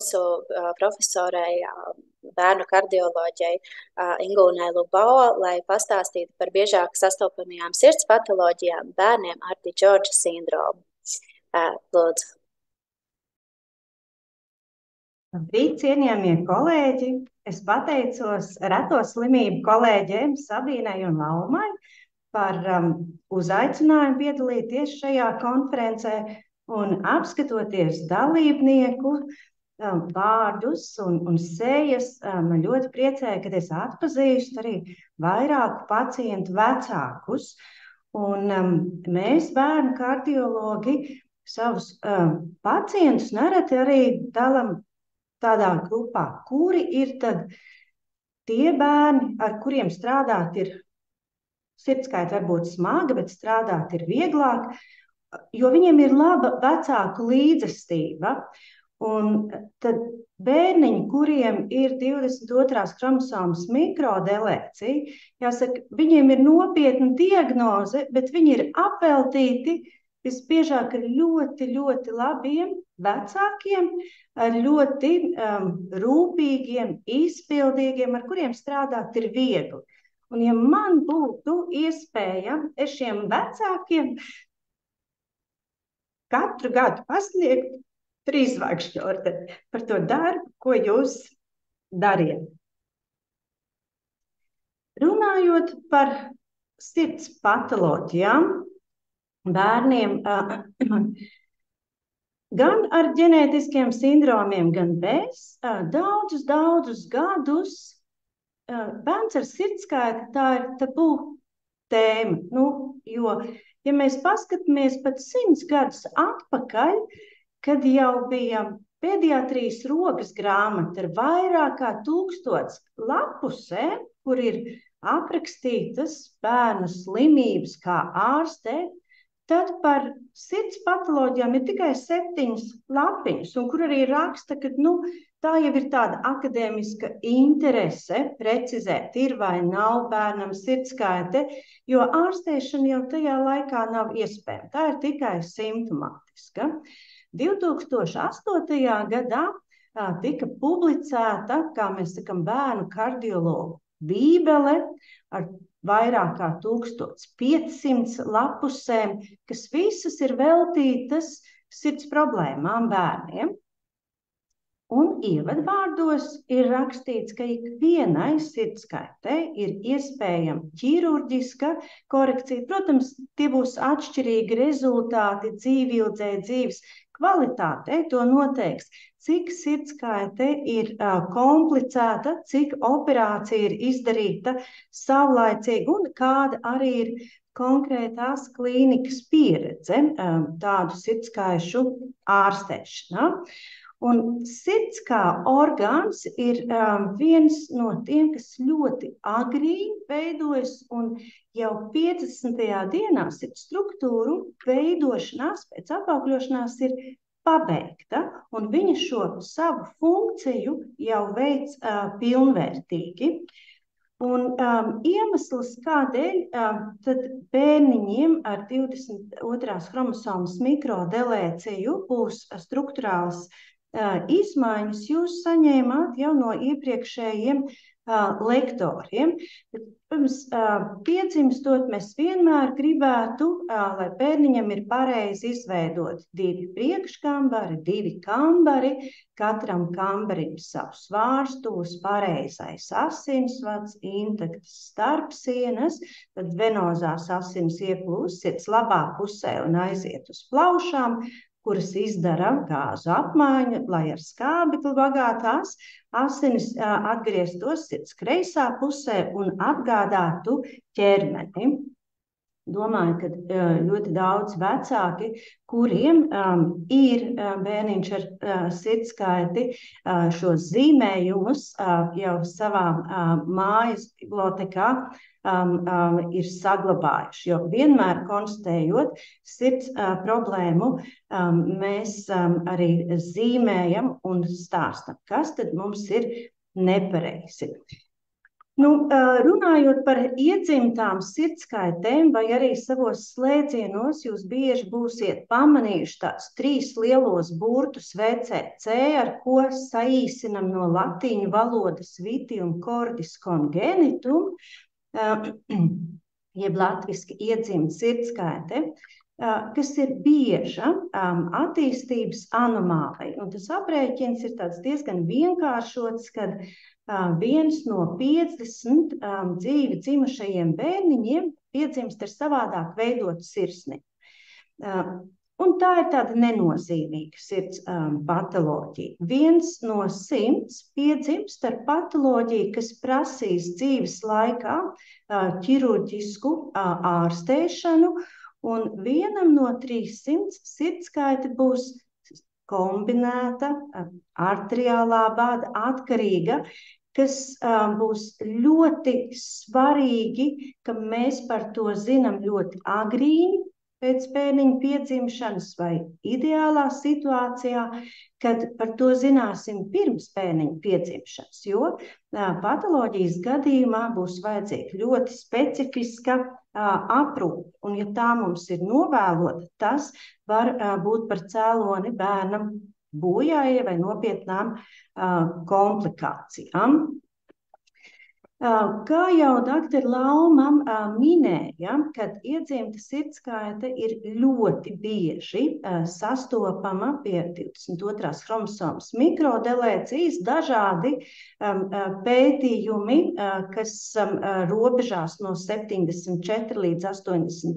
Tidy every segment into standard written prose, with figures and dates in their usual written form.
mūsu profesorai, bērnu kardioloģei Ingūnai Lubao, lai pastāstītu par biežāk sastopamajām sirds patoloģijām bērniem ar Di-Džordža sindromu. Lūdzu. Labrīt, cienījamie kolēģi! Es pateicos reto slimību kolēģiem Sabīnai un Laumai par uzaicinājumu piedalīties šajā konferencē un apskatoties dalībnieku vārdus un sejas. Man ļoti priecēja, ka es atpazīstu arī vairāku pacientu vecākus. Un mēs, bērnu kardiologi, savus pacientus nereti arī dalam tādā grupā, kuri ir tad tie bērni, ar kuriem strādāt ir sirdskaita varbūt smaga, bet strādāt ir vieglāk, jo viņiem ir laba vecāku līdzestība. Un tad bērniņi, kuriem ir 22. kromosomas mikrodelēcija, jāsaka, viņiem ir nopietna diagnoze, bet viņi ir apveltīti visbiežāk ar ļoti, ļoti labiem vecākiem, ar ļoti rūpīgiem, izpildīgiem, ar kuriem strādāt ir viegli. Un ja man būtu iespēja šiem vecākiem katru gadu pasniegt 3 zvaigžņu ordeni par to darbu, ko jūs dariet. Runājot par sirds patoloģijām, bērniem gan ar ģenētiskiem sindromiem, gan bez, daudzus gadus bērns ar sirdskaitu tā ir tabū tēma. Jo, ja mēs paskatāmies pat 100 gadus atpakaļ, kad jau bija pediatrijas rokas grāmata ar vairāk kā 1000 lapusēm, kur ir aprakstītas bērnu slimības, kā ārstēt, tad par sirds patoloģijām ir tikai 7 lapiņas, un kur arī raksta, ka tā jau ir tāda akadēmiska interese precizēt, ir vai nav bērnam sirdskaite, jo ārstēšana jau tajā laikā nav iespējama. Tā ir tikai simptomātiska. 2008. gadā tika publicēta, kā mēs sakam, bērnu kardiologu bībele ar vairāk kā 1500 lapusēm, kas visas ir veltītas sirds problēmām bērniem. Un ievadvārdos ir rakstīts, ka ikvienai sirdskaitei ir iespējama ķirurģiska korekcija. Protams, tie būs atšķirīgi rezultāti dzīvildē, dzīves kvalitātei, to noteiks, cik sirdskaite ir komplicēta, cik operācija ir izdarīta savlaicīgi un kāda arī ir konkrētās klīnikas pieredze tādu sirdskaišu ārstēšanā. Un sirds kā orgāns ir viens no tiem, kas ļoti agrīni veidojas, un jau 50. dienā sirds struktūru veidošanās pēc apaugļošanās ir pabeigta, un viņa šo savu funkciju jau veic pilnvērtīgi. Un iemesls, kādēļ tad bērniņiem ar 22. kromosomas mikrodelēciju būs struktūrāls izmaiņas, jūs saņēmāt jau no iepriekšējiem lektoriem. Pirms piedzimstot mēs vienmēr gribētu, lai bērniņam ir pareizi izveidot 2 priekškambari, 2 kambari, katram kambarim savs svārstos, pareizais asinsvads, intaktas starpsienas, tad venozās asins ieplūst sirds labā pusē un aiziet uz plaušām, kuras izdara gāzu apmaiņu, lai ar skābekli bagātās asinis atgrieztos sirds kreisā pusē un apgādātu ķermeni. Domāju, ka ļoti daudz vecāki, kuriem ir bērniņš ar sirdskaiti, šos zīmējumus jau savā mājas bibliotekā ir saglabājuši, jo vienmēr konstatējot sirds problēmu, mēs arī zīmējam un stāstam, kas tad mums ir nepareizi. Runājot par iedzimtām sirdskaitēm vai arī savos slēdzienos, jūs bieži būsiet pamanījuši tādus 3 lielos burtus VCC, ar ko saīsinam no latīņu valodas vitium cordis congenitum, jeb latviski iedzimta sirdskaite, kas ir bieža attīstības anomālija. Un tas aprēķins ir tāds diezgan vienkāršots, kad 1 no 50 dzīvi dzimušajiem bērniņiem piedzimst ar savādāk veidotu sirsni. Un tā ir tāda nenozīmīga sirds patoloģija. 1 no 100 piedzimst ar patoloģiju, kas prasīs dzīves laikā ķirurģisku ārstēšanu, un 1 no 300 sirdskaite būs kombinēta, arteriālā vada atkarīga, kas būs ļoti svarīgi, ka mēs par to zinām ļoti agrīni pēc bērniņa piedzimšanas vai ideālā situācijā, kad par to zināsim pirms bērniņa piedzimšanas, jo patoloģijas gadījumā būs vajadzīga ļoti specifiska aprūpe. Un ja tā mums ir novēlota, tas var būt par cēloni bērnam bojājai vai nopietnām komplikācijām. Kā jau dr. Lauma minēja, kad iedzimta sirdskaite ir ļoti bieži sastopama pie 22. chromosomas mikrodelēcijas, dažādi pētījumi, kas robežās no 74 līdz 85%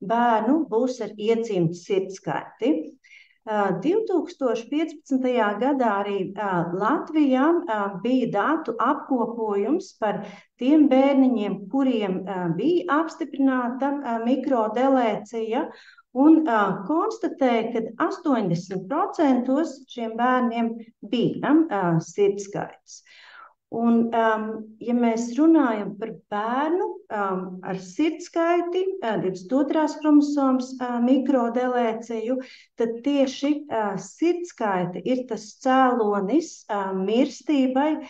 bērnu būs ar iedzimtu sirdskaiti. 2015. gadā arī Latvijā bija datu apkopojums par tiem bērniņiem, kuriem bija apstiprināta mikrodelēcija, un konstatēja, ka 80% šiem bērniem bija sirdskaites. Un, ja mēs runājam par bērnu ar sirdskaiti, 22. chromosomas mikrodelēciju, tad tieši sirdskaite ir tas cēlonis mirstībai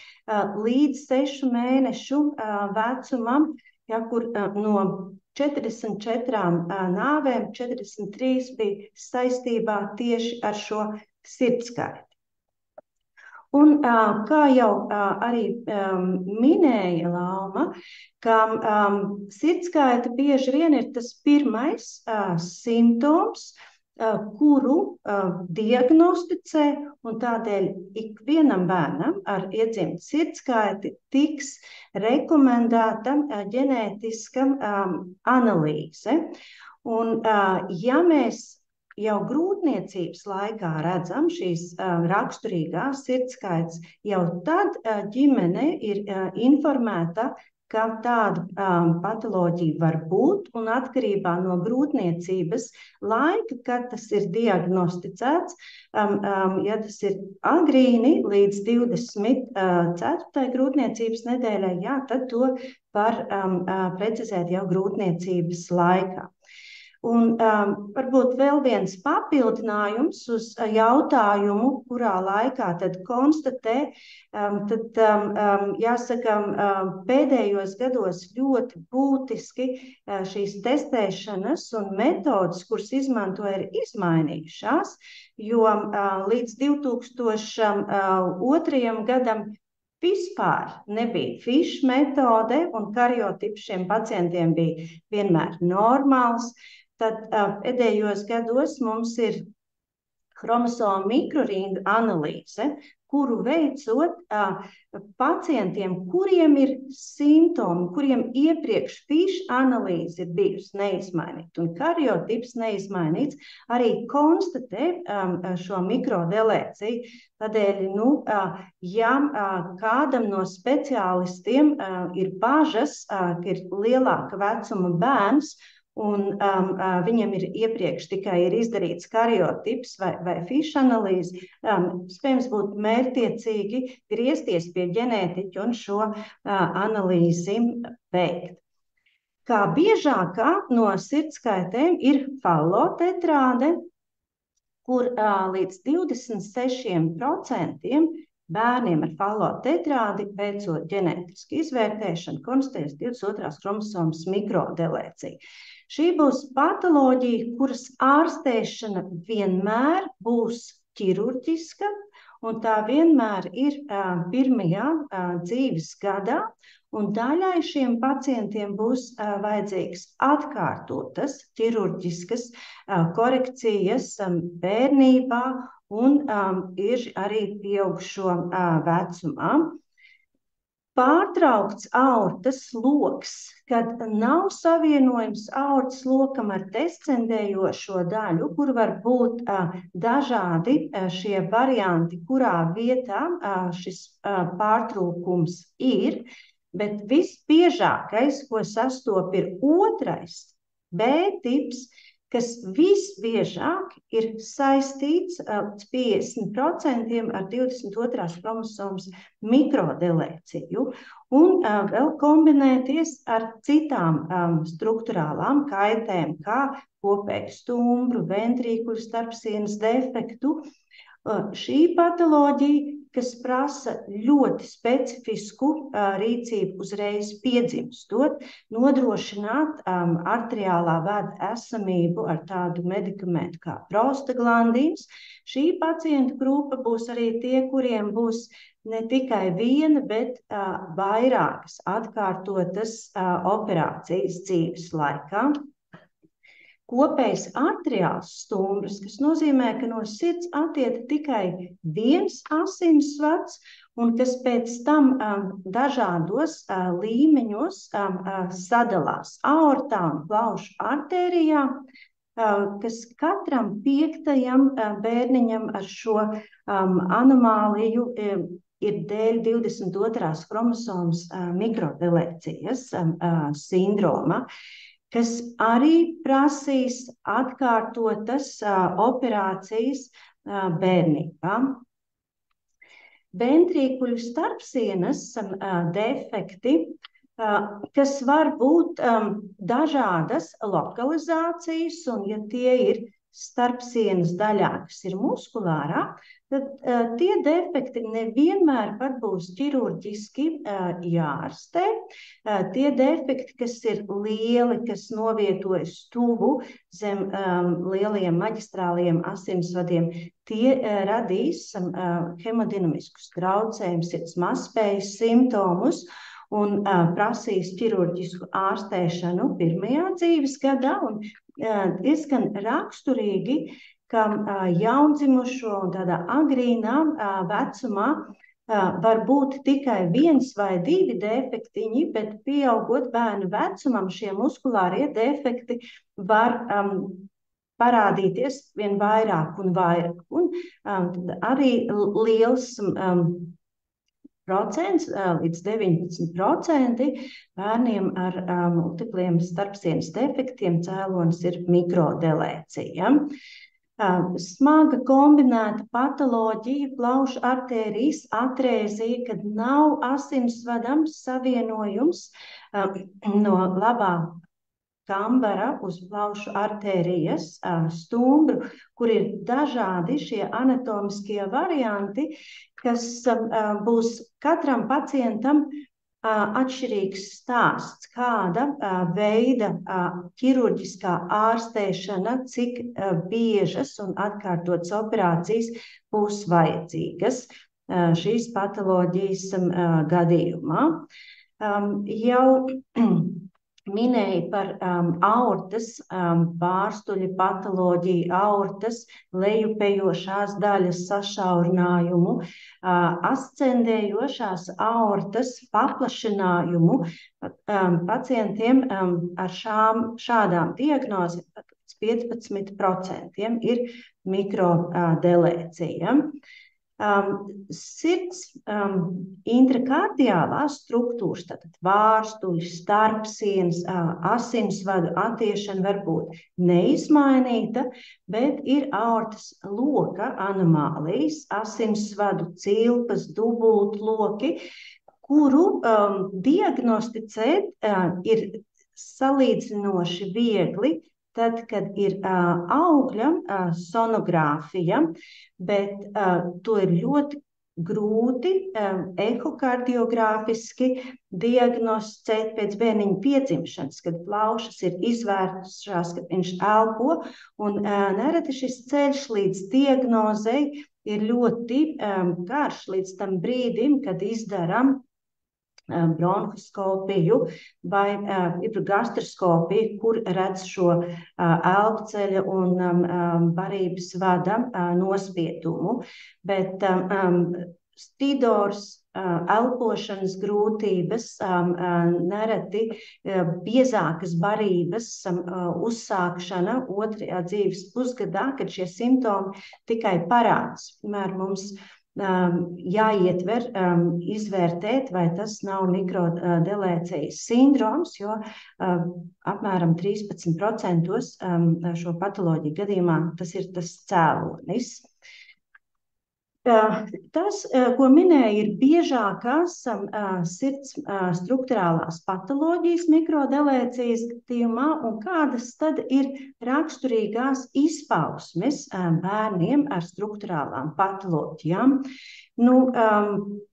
līdz 6 mēnešu vecumam, ja, kur no 44 nāvēm 43 bija saistībā tieši ar šo sirdskaiti. Un kā jau arī minēja Lauma, ka sirdskaite bieži vien ir tas pirmais simptoms, kuru diagnosticē, un tādēļ ikvienam bērnam ar iedzimtu sirdskaiti tiks rekomendēta ģenētiska analīze. Un ja mēs jau grūtniecības laikā redzam šīs raksturīgās sirdskaites, jau tad ģimene ir informēta, ka tāda patoloģija var būt, un atkarībā no grūtniecības laika, kad tas ir diagnosticēts, ja tas ir agrīni līdz 24. grūtniecības nedēļai, jā, tad to var precizēt jau grūtniecības laikā. Un varbūt vēl viens papildinājums uz jautājumu, kurā laikā tad konstatē, tad jāsaka, pēdējos gados ļoti būtiski šīs testēšanas un metodas, kuras izmantoja, ir izmainījušās, jo līdz 2002. gadam vispār nebija FISH metode, un kariotips šiem pacientiem bija vienmēr normāls. Tad pēdējos gados mums ir chromosomu mikroringa analīze, kuru veicot pacientiem, kuriem ir simptomi, kuriem iepriekš FISH analīze ir bijusi neizmainīta un kariotips neizmainīts, arī konstatē šo mikrodelēciju. Tādēļ, ja kādam no speciālistiem ir bažas, ka ir lielāka vecuma bērns, un viņam ir iepriekš tikai ir izdarīts kariotips vai FISH analīze, spējams būtu mērķtiecīgi griezties pie ģenētiķa un šo analīzi veikt. Kā biežākā no sirdskaitēm ir fallotetrāde, kur līdz 26% bērniem ar falotetrādi veicot ģenētisku izvērtēšanu, konstatējas 22. kromosomas mikrodelēcija. Šī būs patoloģija, kuras ārstēšana vienmēr būs ķirurģiska, un tā vienmēr ir pirmajā dzīves gadā, un daļai šiem pacientiem būs vajadzīgas atkārtotas ķirurģiskas korekcijas bērnībā un ir arī pieaugušo vecumā. Pārtraukts aortas loks, kad nav savienojums aortas lokam ar descendējošo daļu, kur var būt dažādi šie varianti, kurā vietā šis pārtrūkums ir, bet visbiežākais, ko sastop, ir otrais B tips, kas visbiežāk ir saistīts 50% ar 22. kromosomas mikrodelēciju un vēl kombinēties ar citām struktūrālām kaitēm, kā kopēju stumbru, ventrīkuļu starpsienas defektu. Šī patoloģija, kas prasa ļoti specifisku rīcību uzreiz piedzimstot, nodrošināt arteriālā vada esamību ar tādu medikamentu kā prostaglandīns. Šī pacientu grupa būs arī tie, kuriem būs ne tikai viena, bet vairākas atkārtotas operācijas dzīves laikā. Kopējs arteriāls stumbrs, kas nozīmē, ka no sirds attiek tikai viens asinsvads un kas pēc tam dažādos līmeņos sadalās aortā un plaušu artērijā, kas katram 5. bērniņam ar šo anomāliju ir dēļ 22. kromosomas mikrodelēcijas sindroma, kas arī prasīs atkārtotas operācijas bērnībā. Ventrīkuļu starpsienas defekti, kas var būt dažādas lokalizācijas, un ja tie ir starpsienas daļā, kas ir muskulārā, tad tie defekti nevienmēr pat būs ķirurģiski jārastē. Tie defekti, kas ir lieli, kas novietojas tuvu zem lieliem maģistrāliem asinsvadiem, tie radīs hemodinamiskus traucējumus, sirds mazspējas simptomus un prasīs ķirurģisku ārstēšanu pirmajā dzīves gadā. Un diezgan raksturīgi, ka jaundzimušo un tādā agrīnā vecumā var būt tikai 1 vai 2 defektiņi, bet pieaugot bērnu vecumam šie muskulārie defekti var parādīties vien vairāk un vairāk. Un arī liels procents, līdz 19% bērniem ar multipliem starpsienas defektiem cēlonis ir mikrodelēcija. Smaga kombinēta patoloģija, plaušu artērijas atrēzija, kad nav asinsvadam savienojums no labā kambara uz plaušu artērijas stumbru, kur ir dažādi šie anatomiskie varianti, kas būs katram pacientam atšķirīgs stāsts, kāda veida ķirurģiskā ārstēšana, cik biežas un atkārtotas operācijas būs vajadzīgas šīs patoloģijas gadījumā. Jau minēja par aortas pārstuļa patoloģiju, aortas lejupējošās daļas sašaurinājumu, ascendējošās aortas paplašinājumu. Pacientiem ar šādām diagnozēm 15% ir mikrodelēcija. Sirds intrakardiālās struktūras, tātad vārstuļi, starpsienas, asinsvadu attiešana var būt neizmainīta, bet ir aortas loka anomālijas, asinsvadu cilpas, dubultloki, kuru diagnosticēt ir salīdzinoši viegli, tad, kad ir augļa sonogrāfija, bet to ir ļoti grūti ehokardiogrāfiski diagnosticēt pēc bērniņa piedzimšanas, kad plaušas ir izvērtušās, kad viņš elpo, un nereti šis ceļš līdz diagnozei ir ļoti garš līdz tam brīdim, kad izdaram bronhoskopiju vai gastroskopiju, kur redz šo elpceļa un barības vada nospiedumu. Bet stridors, elpošanas grūtības, nereti biezākas barības uzsākšana otrajā dzīves pusgadā, kad šie simptomi tikai parādās. Piemēram, mums jāietver, izvērtēt, vai tas nav mikrodelēcijas sindroms, jo apmēram 13% šo patoloģiju gadījumā tas ir tas cēlonis. Tas, ko minēja, ir biežākās sirds strukturālās patoloģijas mikrodelēcijas gadījumā, un kādas tad ir raksturīgās izpausmes bērniem ar strukturālām patoloģijām.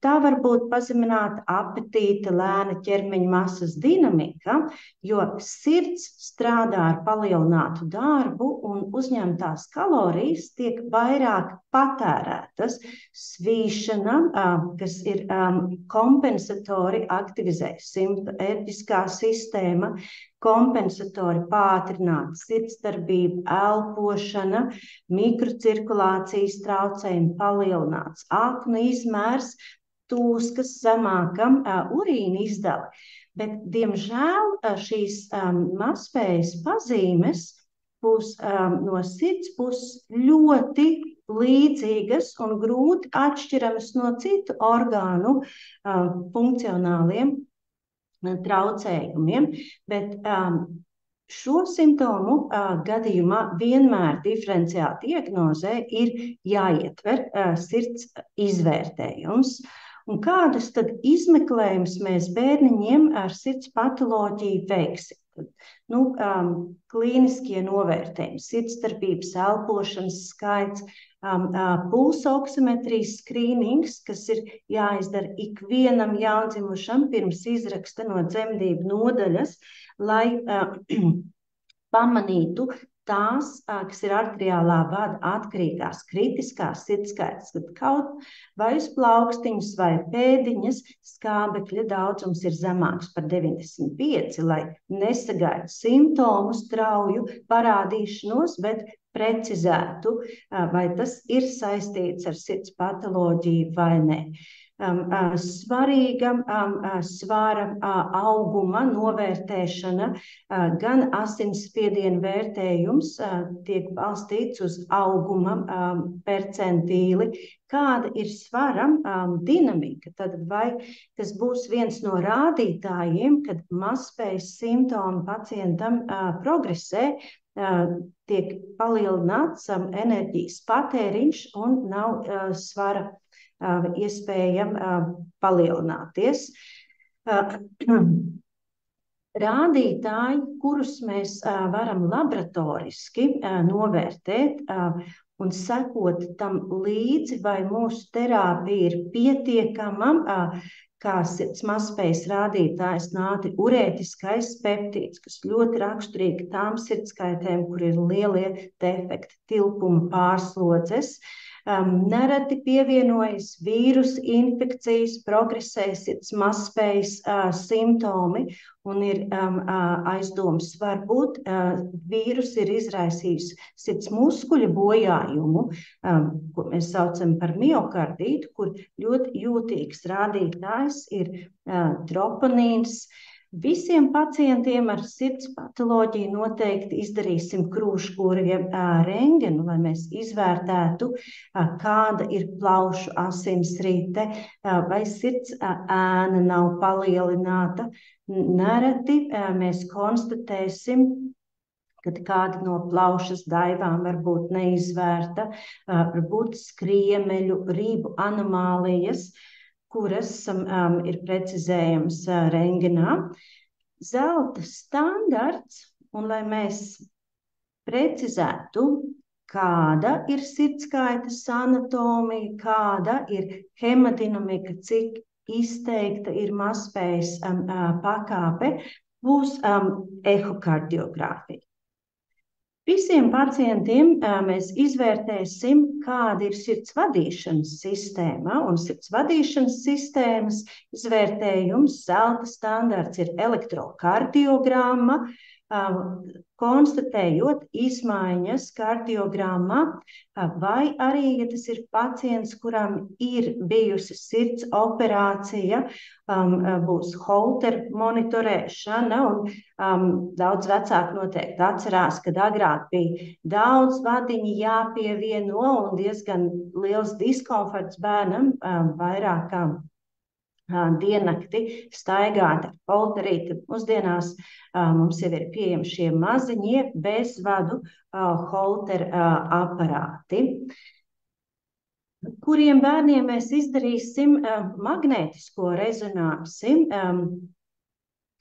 Tā var būt pazemināta apetīte, lēna ķermeņa masas dinamika, jo sirds strādā ar palielinātu darbu un uzņemtās kalorijas tiek vairāk patērētas. Svīšana, kas ir kompensatori aktivizē simpatētiskā sistēma, kompensatori pātrināta sirdsdarbība, elpošana, mikrocirkulācijas traucējumi, palielināts aknu izmērs, tūskas, zemāka urīna izdala. Bet, diemžēl, šīs mazspējas pazīmes būs no sirds puses ļoti līdzīgas un grūti atšķiramas no citu orgānu funkcionāliem traucējumiem, bet šo simptomu gadījumā vienmēr diferenciāla diagnozē ir jāietver sirds izvērtējums. Un kādus tad izmeklējumus mēs bērniņiem ar sirds patoloģiju veiksim? Klīniskie novērtējumi, sirdsdarbības, elpošanas skaits, pulsoksimetrijas skrīnings, kas ir jāizdara ikvienam jaundzimušam pirms izraksta no dzemdību nodaļas, lai pamanītu tās, kas ir arteriālā vada atkarīgās kritiskās sirdskaitas, kad kaut vai uz plaukstiņas vai pēdiņas skābekļa daudzums ir zemāks par 95, lai nesagaida simptomu strauju parādīšanos, bet precizētu, vai tas ir saistīts ar sirds patoloģiju vai ne. Svarīga svara auguma novērtēšana, gan asinsspiediena vērtējums tiek balstīts uz auguma percentīli, kāda ir svara dinamika, tad vai tas būs viens no rādītājiem, kad mazspējas simptomi pacientam progresē, tiek palielināts enerģijas patēriņš un nav svara iespēja palielināties. Rādītāji, kurus mēs varam laboratoriski novērtēt un sekot tam līdzi, vai mūsu terapija ir pietiekama, kā sirds mazspējas rādītājs nātri urētiskais peptīds, kas ļoti raksturīgi tām sirdskaitēm, kur ir lielie defekti, tilpuma pārslodzes. Nereti pievienojas vīrusu infekcijas, progresē sirds mazspējas simptomi un ir aizdomas, varbūt vīrus ir izraisījis sirds muskuļa bojājumu, ko mēs saucam par miokardītu, kur ļoti jūtīgs rādītājs ir troponīns. Visiem pacientiem ar sirds patoloģiju noteikti izdarīsim krūškūri rentgenu, lai mēs izvērtētu, kāda ir plaušu asinsrite, vai sirds ēna nav palielināta. Nereti mēs konstatēsim, kad kāda no plaušas daivām var būt neizvērta, varbūt skriemeļu, ribu anomālijas, kuras ir precizējams rentgenā. Zelta standarts, un lai mēs precizētu, kāda ir sirdskaitas anatomija, kāda ir hemodinamika, cik izteikta ir mazspējas pakāpe, būs ehokardiogrāfija. Visiem pacientiem mēs izvērtēsim, kāda ir sirds vadīšanas sistēma, un sirds vadīšanas sistēmas izvērtējums zelta standarts ir elektrokardiogramma, konstatējot izmaiņas kardiogrammā, vai arī, ja tas ir pacients, kuram ir bijusi sirds operācija, būs Holter monitorēšana, un daudz vecāki noteikti atcerās, kad agrāk bija daudz vadiņi jāpievieno un diezgan liels diskomforts bērnam vairāk diennakti staigāt ar holterīti. Mūsdienās mums jau ir pieejami šie maziņie bezvadu holter aparāti, kuriem bērniem mēs izdarīsim magnētisko rezonansi,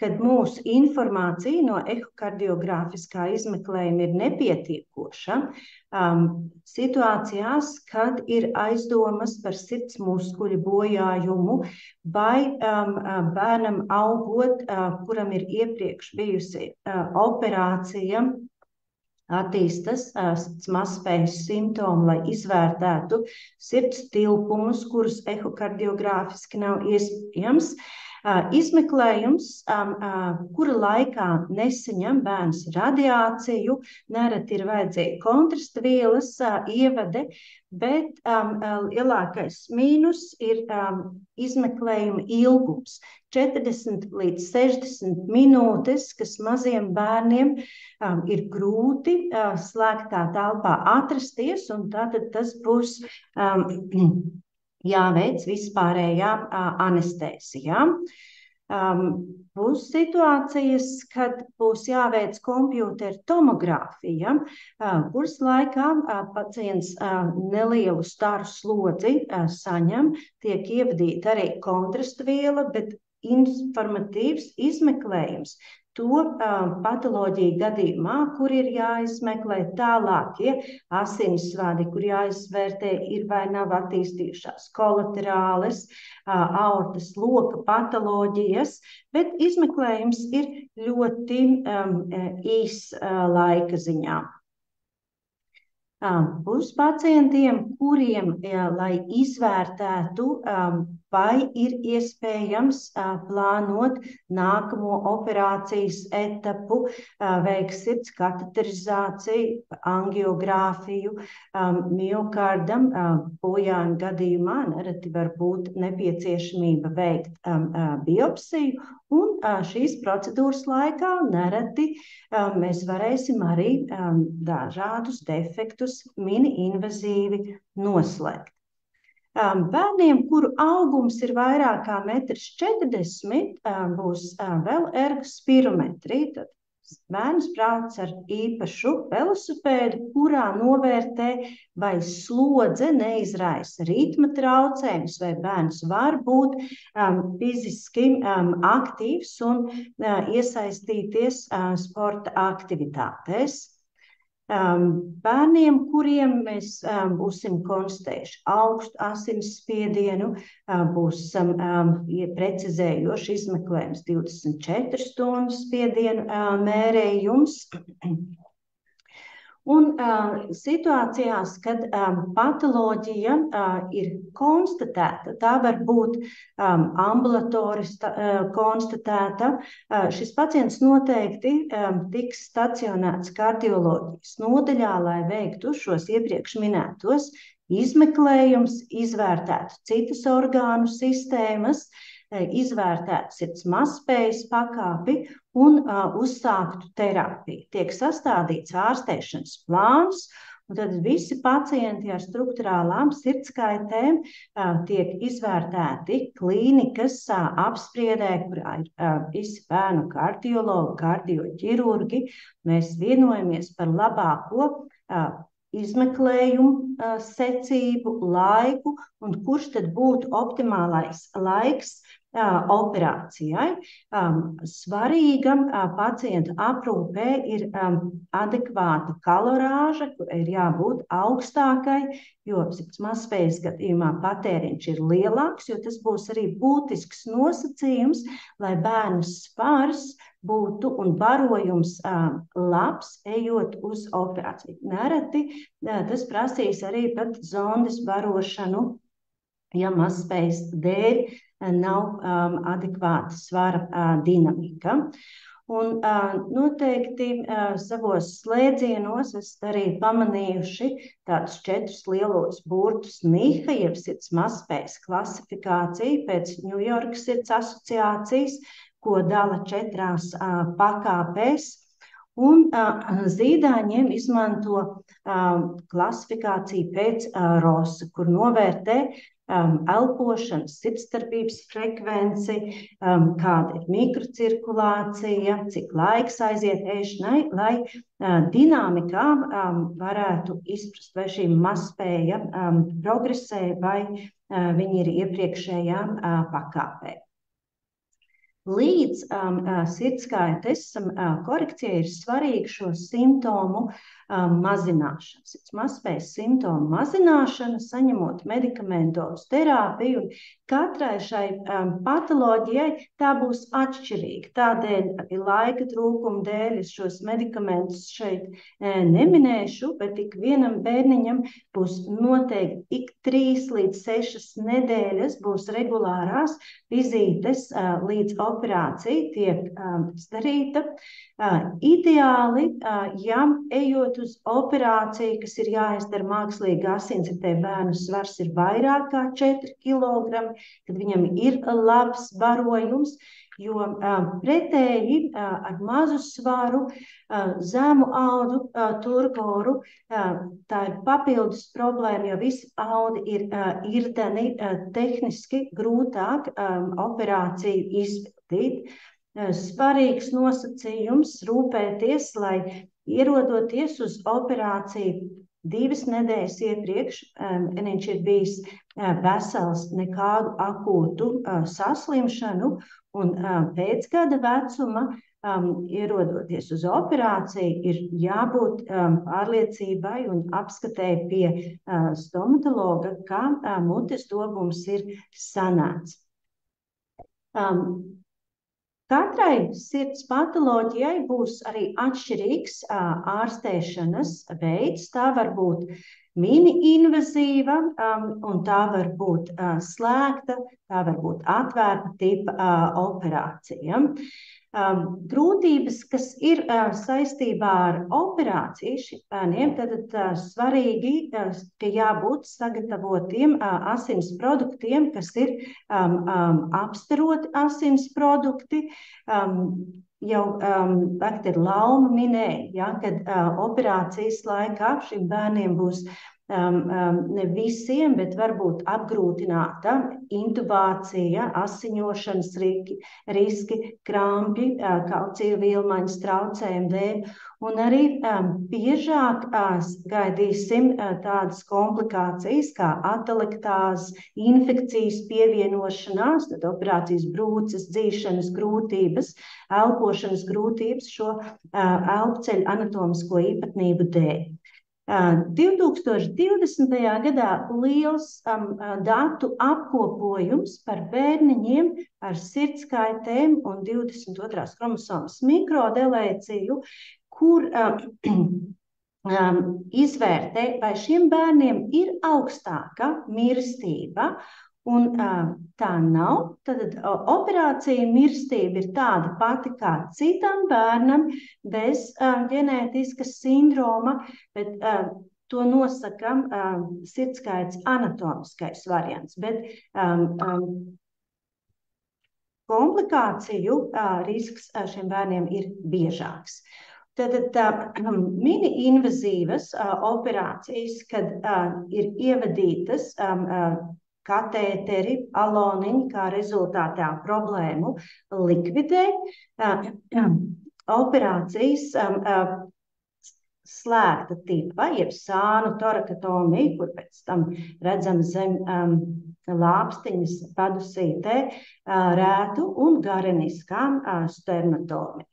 kad mūsu informācija no ehokardiogrāfiskā izmeklējuma ir nepietiekoša, situācijās, kad ir aizdomas par sirds muskuļu bojājumu vai bērnam augot, kuram ir iepriekš bijusi operācija, attīstas mazspējas simptomi, lai izvērtētu sirds tilpumus, kurus ehokardiogrāfiski nav iespējams. Izmeklējums, kura laikā nesaņem bērns radiāciju, nereti ir vajadzīga kontrasta vielas ievade, bet lielākais mīnus ir izmeklējuma ilgums. 40 līdz 60 minūtes, kas maziem bērniem ir grūti slēgtā telpā atrasties, un tātad tas būs jāveic vispārējā anestēzijā. Būs situācijas, kad būs jāveic kompjūtera tomogrāfija, kuras laikā pacients nelielu staru slodzi saņem, tiek ievadīta arī kontrasta viela, bet informatīvs izmeklējums to patoloģiju gadījumā, kur ir jāizmeklē tālākie asinsvadi, kur jāizvērtē ir vai nav attīstījušās kolaterāles, aortas loka patoloģijas, bet izmeklējums ir ļoti īs laika ziņā. Būs pacientiem, kuriem, lai izvērtētu, vai ir iespējams plānot nākamo operācijas etapu, veiks sirds kateterizāciju, angiogrāfiju, miokardam bojājuma gadījumā nereti var būt nepieciešamība veikt biopsiju, un šīs procedūras laikā nereti mēs varēsim arī dažādus defektus mini-invazīvi noslēgt. Bērniem, kuru augums ir vairāk kā 1,40 m, būs vēl ergospirometrija. Bērns brauc ar īpašu velosipēdu, kurā novērtē, vai slodze neizraisa ritma traucējumus, vai bērns var būt fiziski aktīvs un iesaistīties sporta aktivitātēs. Bērniem, kuriem mēs būsim konstatējuši augstu asinsspiedienu, būs precizējoši izmeklējums 24 stundu spiedienu mērējums. Un situācijās, kad patoloģija ir konstatēta, tā var būt ambulatoriski konstatēta, šis pacients noteikti tiks stacionēts kardioloģijas nodaļā, lai veiktu šos iepriekš minētos izmeklējums, izvērtētu citas orgānu sistēmas, izvērtētu sirds mazspējas pakāpi un uzsāktu terapiju. Tiek sastādīts ārstēšanas plāns, un tad visi pacienti ar strukturālām sirdskaitēm tiek izvērtēti klīnikas apspriedē, kurā ir visi bērnu kardiologi, kardioķirurgi. Mēs vienojamies par labāko izmeklējumu secību, laiku, un kurš tad būtu optimālais laiks operācijai. Svarīga pacienta aprūpē ir adekvāta kalorāža, kur ir jābūt augstākai, jo sirds mazspējas gadījumā patēriņš ir lielāks, jo tas būs arī būtisks nosacījums, lai bērnu svars būtu un barojums labs, ejot uz operāciju. Nereti tas prasīs arī pat zondes barošanu, ja mazspējas dēļ nav adekvāta svara dinamika. Un noteikti savos slēdzienos esat arī pamanījuši tādus 4 lielos burtus NIHA, jeb sirds mazspējas klasifikāciju pēc Ņujorkas sirds asociācijas, ko dala 4 pakāpēs. Un zīdaiņiem izmanto klasifikāciju pēc ROSA, kur novērtē elpošanas, sirdsdarbības frekvenci, kāda ir mikrocirkulācija, cik laiks aiziet ēšanai, lai dinamikā varētu izprast, vai šī mazspēja progresē, vai viņi ir iepriekšējā pakāpē. Līdz sirdskaita testam korekcijai ir svarīgi šo simptomu mazināšana. Sirds mazspējas simptomu mazināšana, saņemot medikamentozu terapiju, un katrai šai patoloģijai tā būs atšķirīga. Tādēļ arī laika trūkuma dēļ es šos medikamentus šeit neminēšu, bet ik vienam bērniņam būs noteikti ik 3 līdz 6 nedēļas būs regulārās vizītes līdz operācija tiek darīta. Ideāli, ja ejot uz operāciju, kas ir jāizdara mākslīgi asinsritē, bērnu svars ir vairāk kā 4 kg, kad viņam ir labs barojums, jo pretēji ar mazu svaru, zemu audu turgoru, tā ir papildus problēma, jo visi audi ir irdeni, tehniski grūtāk operāciju izpildīt. Svarīgs nosacījums rūpēties, lai ierodoties uz operāciju 2 nedēļas iepriekš, viņš ir bijis vesels, nekādu akūtu saslimšanu, un pēc gada vecuma, ierodoties uz operāciju, ir jābūt pārliecībai un apskatēji pie stomatologa, kā mutes dobums ir sanāts. Katrai sirds patoloģijai būs arī atšķirīgs ārstēšanas veids. Tā var būt mini-invazīva, un tā var būt slēgta, tā var būt atvērta tipa operācija. Grūtības, kas ir saistībā ar operāciju šiem bērniem, tad svarīgi, ka jābūt sagatavotiem asins produktiem, kas ir apstaroti asins produkti. Jau Dr. Lauma minēja, ja, kad operācijas laikā šiem bērniem būs ne visiem, bet varbūt apgrūtināta intubācija, asiņošanas riski, krampji, kalcija vielmaiņas traucējumi dēļ, un arī biežāk gaidīsim tādas komplikācijas kā atelektāzes, infekcijas pievienošanās, tad operācijas brūces, dzīšanas grūtības, elpošanas grūtības šo elpceļu anatomisko īpatnību dēļ. 2020. gadā liels datu apkopojums par bērniņiem ar sirdskaitēm un 22. kromosomas mikrodelēciju, kur izvērtē, vai šiem bērniem ir augstāka mirstība. Un tā nav, tad operācija mirstība ir tāda pati kā citam bērnam bez ģenētiskas sindroma, bet to nosaka sirdskaits anatomiskais variants, bet komplikāciju risks šiem bērniem ir biežāks. Tad mini-invazīvas operācijas, kad ir ievadītas katēteri, aloniņi, kā rezultātā problēmu likvidē. Operācijas slēgta tipa, jeb sānu torakotomija, kur pēc tam redzam zem lāpstiņas padusītē rētu un gareniskām sternotomiju.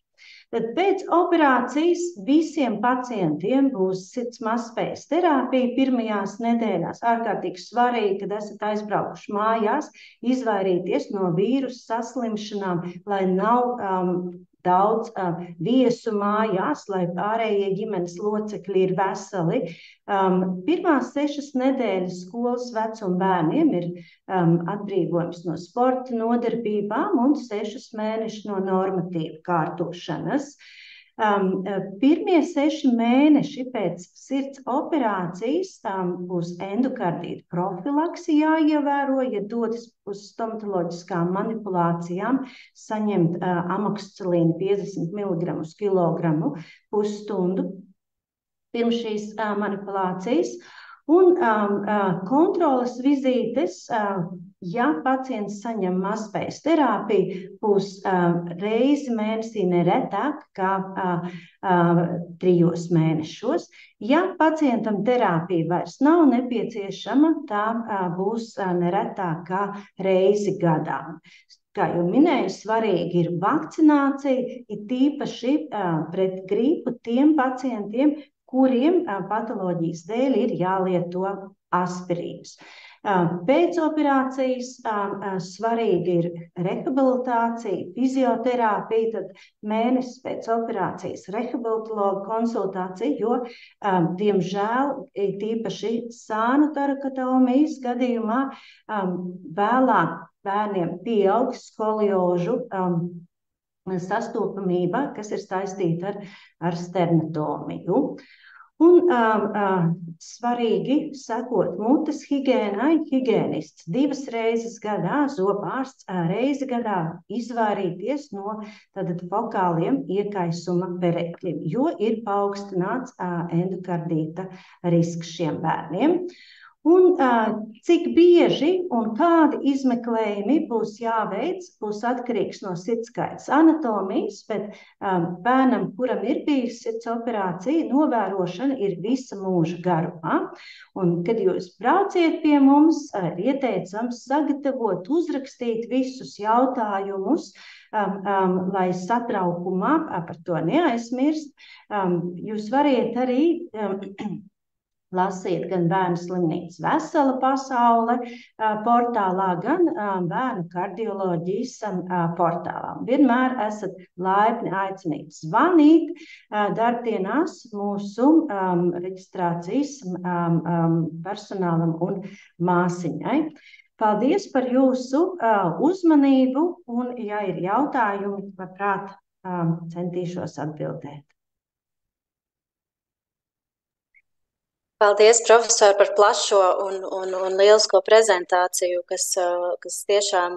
Tad pēc operācijas visiem pacientiem būs sirds mazspējas terapija pirmajās nedēļās. Ārkārtīgi svarīgi, kad esat aizbraukuši mājās, izvairīties no vīrusu saslimšanām, lai nav daudz viesu mājās, lai pārējie ģimenes locekļi ir veseli. Pirmās 6 nedēļas skolas vecuma bērniem ir atbrīvojums no sporta nodarbībām un 6 mēneši no normatīvu kārtošanas. Pirmie 6 mēneši pēc sirds operācijas būs endokardīta profilaks jāievēro, ja dodas uz stomatoloģiskām manipulācijām, saņemt amoksicilīnu 50 mg uz kilogramu pusstundu pirms šīs manipulācijas. Un kontroles vizītes, ja pacients saņem mazspējas terapiju, būs reizi mēnesī neretāk kā 3 mēnešos. Ja pacientam terapija vairs nav nepieciešama, tā būs neretāk kā reizi gadā. Kā jau minēju, svarīgi ir vakcinācija, it īpaši pret gripu tiem pacientiem, kuriem patoloģijas dēļ ir jālieto aspirīns. Pēc operācijas svarīgi ir rehabilitācija, fizioterapija, tad mēnesis pēc operācijas rehabilitologa konsultācija, jo, diemžēl, tīpaši sānu torakotomijas gadījumā vēlāk bērniem pieaug skoliožu sastopamība, kas ir saistīta ar sternotomiju. Un svarīgi sekot mutes higiēnai, higiēnists 2 reizes gadā, zobārsts reizi gadā izvairīties no fokāliem iekaisuma perekļiem, jo ir paaugstināts endokardīta risks šiem bērniem. Un cik bieži un kādi izmeklējumi būs jāveic, būs atkarīgs no sirdskaitas anatomijas, bet bērnam, kuram ir bijusi sirds operācija, novērošana ir visa mūža garumā. Un, kad jūs brauciet pie mums, ir ieteicams sagatavot, uzrakstīt visus jautājumus, lai satraukumā par to neaizmirst. Jūs variet arī lasīt gan Bērnu slimnīcas Vesela pasaule portālā, gan Bērnu kardioloģijas portālā. Vienmēr esat laipni aicināti zvanīt darbdienās mūsu reģistrācijas personālam un māsiņai. Paldies par jūsu uzmanību, un, ja ir jautājumi, labprāt centīšos atbildēt. Paldies, profesor, par plašo un lielisko prezentāciju, kas tiešām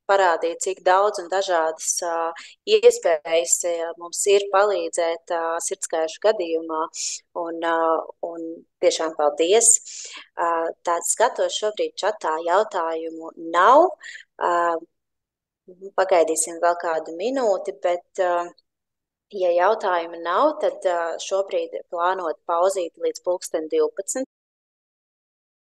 parādīja, cik daudz un dažādas iespējas mums ir palīdzēt sirdskaišu gadījumā. Un tiešām paldies. Tāds skatos šobrīd čatā jautājumu nav. Pagaidīsim vēl kādu minūti, bet... Ja jautājumi nav, tad šobrīd plānot pauzīt līdz 12.